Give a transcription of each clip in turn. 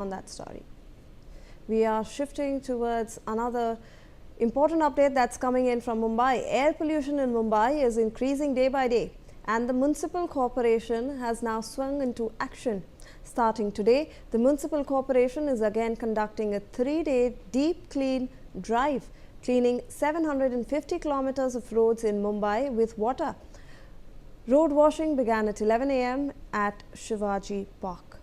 on that story. We are shifting towards another important update that's coming in from Mumbai. Air pollution in Mumbai is increasing day by day, and the municipal corporation has now swung into action. Starting today, the municipal corporation is again conducting a 3-day deep clean drive, cleaning 750 kilometers of roads in Mumbai with water. Road washing began at 11 a.m. at Shivaji Park.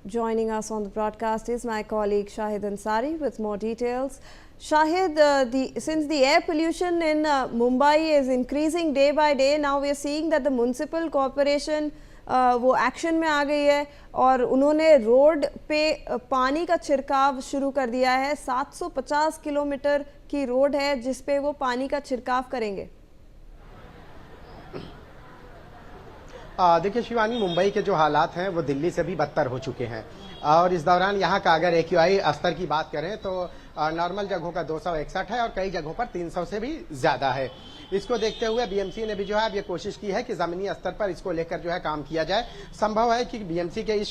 Joining us on the broadcast is my colleague Shahid Ansari with more details. Shahid, since the air pollution in Mumbai is increasing day by day, now we are seeing that the municipal corporation वो action में आ गई है और उन्होंने road पे पानी का छिड़काव शुरू कर दिया है। 750 किलोमीटर की रोड है जिस पे वो पानी का छिड़काव करेंगे। देखिए शिवानी, मुंबई के जो हालात हैं वो दिल्ली से भी बदतर हो चुके हैं और इस दौरान यहाँ का अगर AQI स्तर की बात करें तो नॉर्मल जगहों का 261 है और कई जगहों पर 300 से भी ज्यादा है। इसको देखते हुए बीएमसी ने भी जो है अब ये कोशिश की है कि जमीनी स्तर पर इसको लेकर जो है काम किया जाए। संभव है कि बीएमसी के इस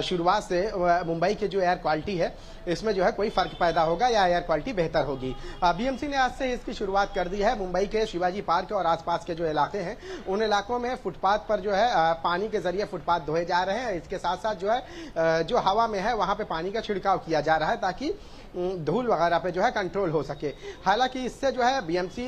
शुरुआत से मुंबई की जो एयर क्वालिटी है इसमें जो है कोई फर्क पैदा होगा या एयर क्वालिटी बेहतर होगी। बीएमसी ने आज से इसकी शुरुआत कर दी है। मुंबई के शिवाजी पार्क और आसपास के जो इलाके हैं उन इलाकों में फुटपाथ पर जो है पानी के जरिए फुटपाथ धोए जा रहे हैं। इसके साथ साथ जो है जो हवा में है वहां पे पानी का छिड़काव किया जा रहा है ताकि धूल वगैरह पे जो है कंट्रोल हो सके। हालांकि इससे जो है बीएमसी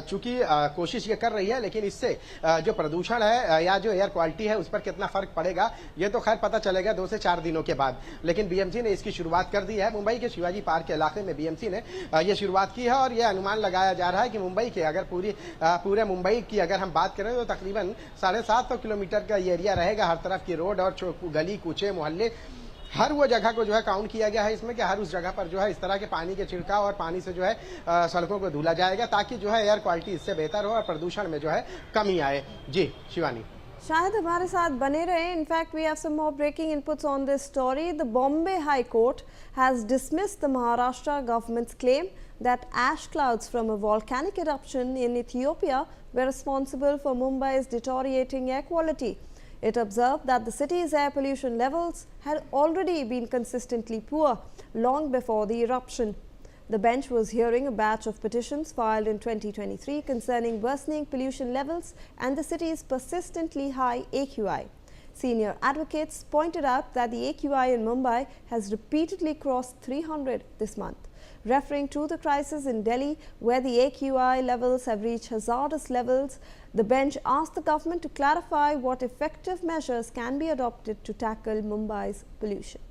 चूंकि कोशिश ये कर रही है, लेकिन इससे जो प्रदूषण है या जो एयर क्वालिटी है उस पर कितना फर्क पड़ेगा ये तो खैर पता चलेगा 2 से 4 दिनों के बाद। लेकिन बीएमसी ने इसकी शुरुआत कर दी है। मुंबई के शिवाजी पार्क के इलाके में बीएमसी ने ये शुरुआत की है और यह अनुमान लगाया जा रहा है कि मुंबई के अगर पूरे मुंबई की अगर हम बात करें तो तकरीबन 750 किलोमीटर का ये एरिया रहेगा। हर तरफ की रोड और गली कूचे मोहल्ले हर वो जगह को जो है काउंट किया गया है इसमें कि हर उस जगह पर जो है इस तरह के पानी के छिड़काव और पानी से जो है सड़कों को धुला जाएगा ताकि जो है एयर क्वालिटी इससे बेहतर हो और प्रदूषण में जो है कमी आए। जी शिवानी, शायद हमारे साथ बने रहे। In fact we have some more breaking inputs on this story. The Bombay high court has dismissed the Maharashtra government's claim that ash clouds from a volcanic eruption in Ethiopia were responsible for Mumbai's deteriorating air quality. It observed that the city's air pollution levels had already been consistently poor long before the eruption. The bench was hearing a batch of petitions filed in 2023 concerning worsening pollution levels and the city's persistently high AQI. Senior advocates pointed out that the AQI in Mumbai has repeatedly crossed 300 this month. Referring to the crisis in Delhi, where the AQI levels have reached hazardous levels, the bench asked the government to clarify what effective measures can be adopted to tackle Mumbai's pollution.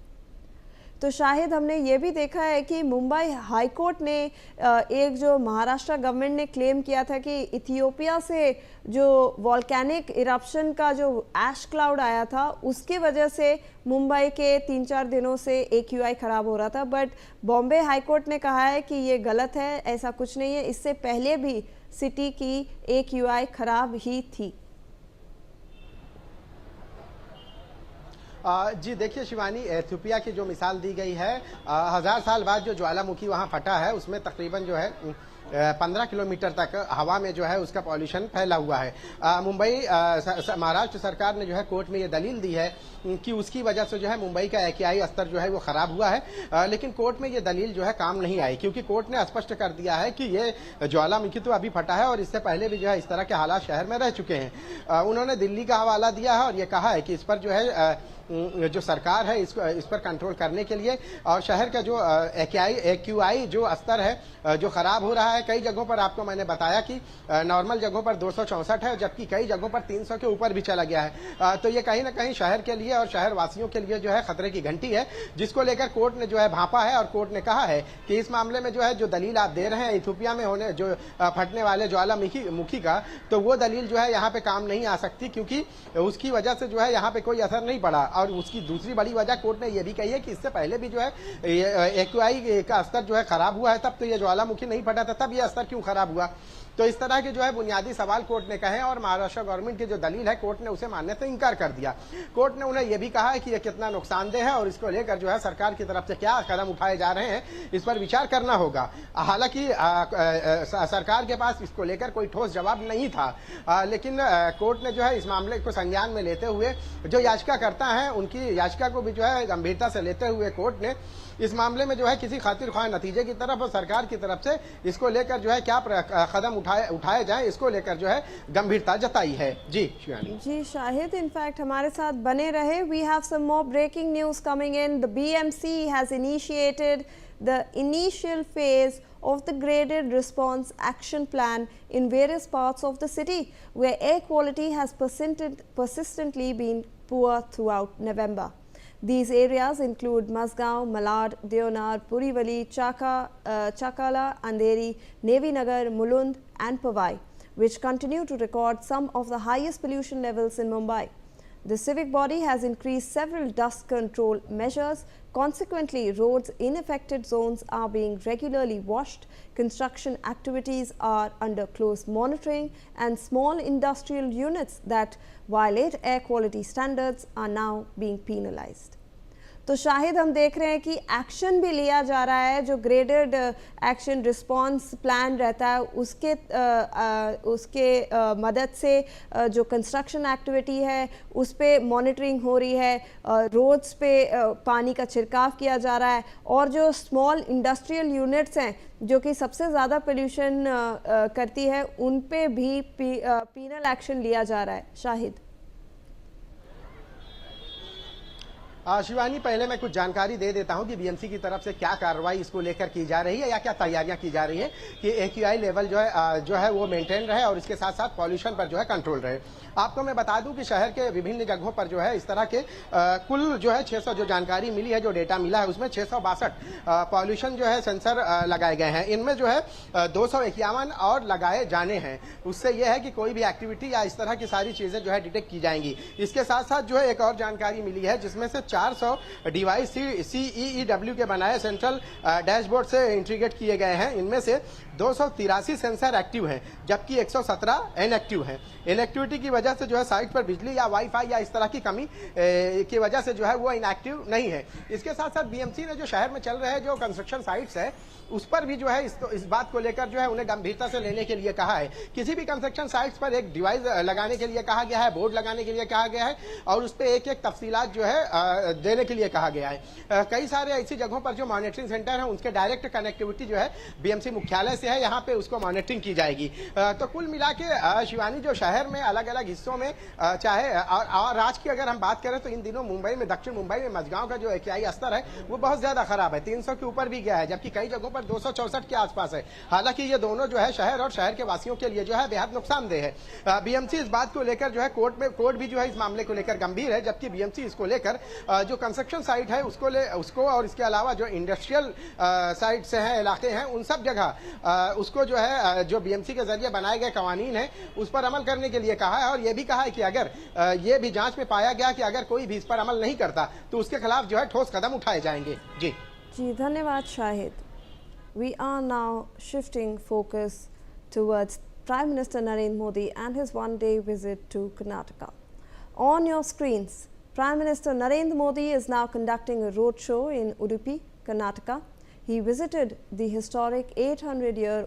तो शाहिद, हमने ये भी देखा है कि Mumbai high court ने एक जो महाराष्ट्र गवर्नमेंट ने क्लेम किया था कि इथियोपिया से जो वॉल्केनिक इरप्शन का जो ऐश क्लाउड आया था उसकी वजह से मुंबई के 3-4 दिनों से AQI खराब हो रहा था। बट बॉम्बे हाई कोर्ट ने कहा है कि ये गलत है, ऐसा कुछ नहीं है। इससे पहले भी सिटी की AQI खराब ही थी। जी देखिए शिवानी, एथियोपिया की जो मिसाल दी गई है, 1000 साल बाद जो ज्वालामुखी वहां फटा है उसमें तकरीबन जो है 15 किलोमीटर तक हवा में जो है उसका पॉल्यूशन फैला हुआ है। मुंबई महाराष्ट्र सरकार ने जो है कोर्ट में ये दलील दी है कि उसकी वजह से जो है मुंबई का AQI स्तर जो है वो खराब हुआ है। लेकिन कोर्ट में ये दलील जो है काम नहीं आई क्योंकि कोर्ट ने स्पष्ट कर दिया है कि ये ज्वालामुखी तो अभी फटा है और इससे पहले भी जो है इस तरह के हालात शहर में रह चुके हैं। उन्होंने दिल्ली का हवाला दिया है और ये कहा है कि इस पर जो है जो सरकार है इस पर कंट्रोल करने के लिए और शहर का जो AQI जो स्तर है जो खराब हो रहा है, कई जगहों पर आपको मैंने बताया कि नॉर्मल जगहों पर 264 है जबकि कई जगहों पर 300 के ऊपर भी चला गया है। तो ये कहीं ना कहीं शहर के लिए और शहर वासियों के लिए जो है खतरे की घंटी है, जिसको लेकर कोर्ट ने जो है भांपा है और कोर्ट ने कहा है कि इस मामले में जो है जो दलील आप दे रहे हैं इथियोपिया में होने जो फटने वाले ज्वालामुखी का, तो वो दलील जो है यहाँ पे काम नहीं आ सकती क्योंकि उसकी वजह से जो है यहाँ पे कोई असर नहीं पड़ा। और उसकी दूसरी बड़ी वजह कोर्ट ने यह भी कही है कि इससे पहले भी जो है AQI का स्तर जो है खराब हुआ है, तब तो ये ज्वालामुखी नहीं फटा था, तब ये स्तर क्यों खराब हुआ। तो इस तरह के जो है बुनियादी सवाल कोर्ट ने कहे और महाराष्ट्र गवर्नमेंट की जो दलील है कोर्ट ने उसे मानने से इंकार कर दिया। कोर्ट ने उन्हें यह भी कहा है कि यह कितना नुकसानदेह है और इसको लेकर जो है सरकार की तरफ से क्या कदम उठाए जा रहे हैं इस पर विचार करना होगा। हालांकि सरकार के पास इसको लेकर कोई ठोस जवाब नहीं था, लेकिन कोर्ट ने जो है इस मामले को संज्ञान में लेते हुए जो याचिकाकर्ता हैं उनकी याचिका को भी जो है गंभीरता से लेते हुए कोर्ट ने इस मामले में जो है किसी खातिर ख्वाह नतीजे की तरफ और सरकार की तरफ से इसको लेकर जो है क्या कदम उठाए जाए इसको लेकर जो है गंभीरता जताई है। जी शिवानी। जी शाहिद, इनफैक्ट हमारे साथ बने रहे। We have some more breaking news coming in. The BMC has initiated the initial phase of the graded response action plan in various parts of the city where air quality has persistently been poor throughout November. These areas include Mazgaon, Malad, Deonar, Purivali, Chakala, Andheri, Navy Nagar, Mulund and Powai, which continue to record some of the highest pollution levels in Mumbai. The civic body has increased several dust control measures. Consequently, roads in affected zones are being regularly washed, construction activities are under close monitoring, and small industrial units that violate air quality standards are now being penalized. तो शाहिद हम देख रहे हैं कि action भी लिया जा रहा है। जो ग्रेडेड एक्शन रिस्पांस प्लान रहता है उसके मदद से जो कंस्ट्रक्शन एक्टिविटी है उस पे मॉनिटरिंग हो रही है, रोड्स पे पानी का छिड़काव किया जा रहा है और जो स्मॉल इंडस्ट्रियल यूनिट्स हैं जो कि सबसे ज़्यादा पोल्यूशन करती है उन पे भी पीनल एक्शन लिया जा रहा है। शाहिद। शिवानी, पहले मैं कुछ जानकारी दे देता हूं कि BMC की तरफ से क्या कार्रवाई इसको लेकर की जा रही है या क्या तैयारियां की जा रही है कि AQI लेवल जो है वो मेंटेन रहे और इसके साथ साथ पॉल्यूशन पर जो है कंट्रोल रहे। आपको मैं बता दूं कि शहर के विभिन्न जगहों पर जो है इस तरह के कुल जो है 600 जो जानकारी मिली है, जो डेटा मिला है उसमें 662 पॉल्यूशन जो है सेंसर लगाए गए हैं। इनमें जो है 251 और लगाए जाने हैं। उससे यह है कि कोई भी एक्टिविटी या इस तरह की सारी चीजें जो है डिटेक्ट की जाएंगी। इसके साथ साथ जो है एक और जानकारी मिली है जिसमें से 400 डिवाइस CEEW के बनाए सेंट्रल डैशबोर्ड से इंटीग्रेट किए गए हैं। इनमें से 283 सेंसर एक्टिव हैं जबकि 117 इनएक्टिव हैं। इनएक्टिविटी की वजह से जो है साइट पर बिजली या वाईफाई या इस तरह की कमी की वजह से जो है वो इनएक्टिव नहीं है। इसके साथ साथ BMC ने जो शहर में चल रहे जो कंस्ट्रक्शन साइट्स है उस पर भी जो है इस बात को लेकर जो है उन्हें गंभीरता से लेने के लिए कहा है। किसी भी कंस्ट्रक्शन साइट्स पर एक डिवाइस लगाने के लिए कहा गया है, बोर्ड लगाने के लिए कहा गया है और उस पर एक एक तफसीलात जो है देने के लिए कहा गया है। कई सारे ऐसी जगहों पर जो मॉनिटरिंग सेंटर है उनके डायरेक्ट कनेक्टिविटी जो है BMC मुख्यालय से है, यहाँ पे उसको मॉनिटरिंग की जाएगी। तो कुल मिला के शिवानी जो शहर में अलग अलग हिस्सों में चाहे और आज की अगर हम बात करें तो इन दिनों मुंबई में, दक्षिण मुंबई में मजगांव का जो AQI स्तर है वो बहुत ज्यादा खराब है, 300 के ऊपर भी गया है, जबकि कई जगहों पर 264 के आसपास है। हालांकि ये दोनों जो है शहर और शहर के वासियों के लिए जो है बेहद नुकसानदेह है। BMC इस बात को लेकर जो है कोर्ट भी जो है इस मामले को लेकर गंभीर है, जबकि BMC इसको लेकर जो कंस्ट्रक्शन साइट है उसको और इसके अलावा जो इंडस्ट्रियल साइट से है इलाके हैं उन सब जगह उसको जो है जो BMC के जरिए बनाए गए कवानीन है उस पर अमल करने के लिए कहा है और यह भी कहा है कि अगर ये भी जांच में पाया गया कि अगर कोई भी इस पर अमल नहीं करता तो उसके खिलाफ जो है ठोस कदम उठाए जाएंगे। जी धन्यवाद Shahid. We are now shifting focus towards Prime Minister Narendra Modi and his one-day visit to Karnataka. On your screens, Prime Minister Narendra Modi is now conducting a roadshow in Udupi, Karnataka. He visited the historic 800-year-old